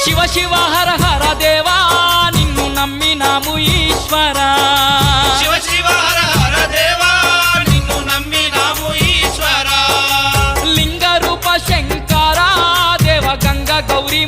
శివ శివ హర హర దేవా నిన్ను నమ్మినాము ఈశ్వరా శివ శివ హర హర దేవా నిన్ను నమ్మినాము ఈశ్వరా లింగ రూప శంకరా దేవ గంగ గౌరీ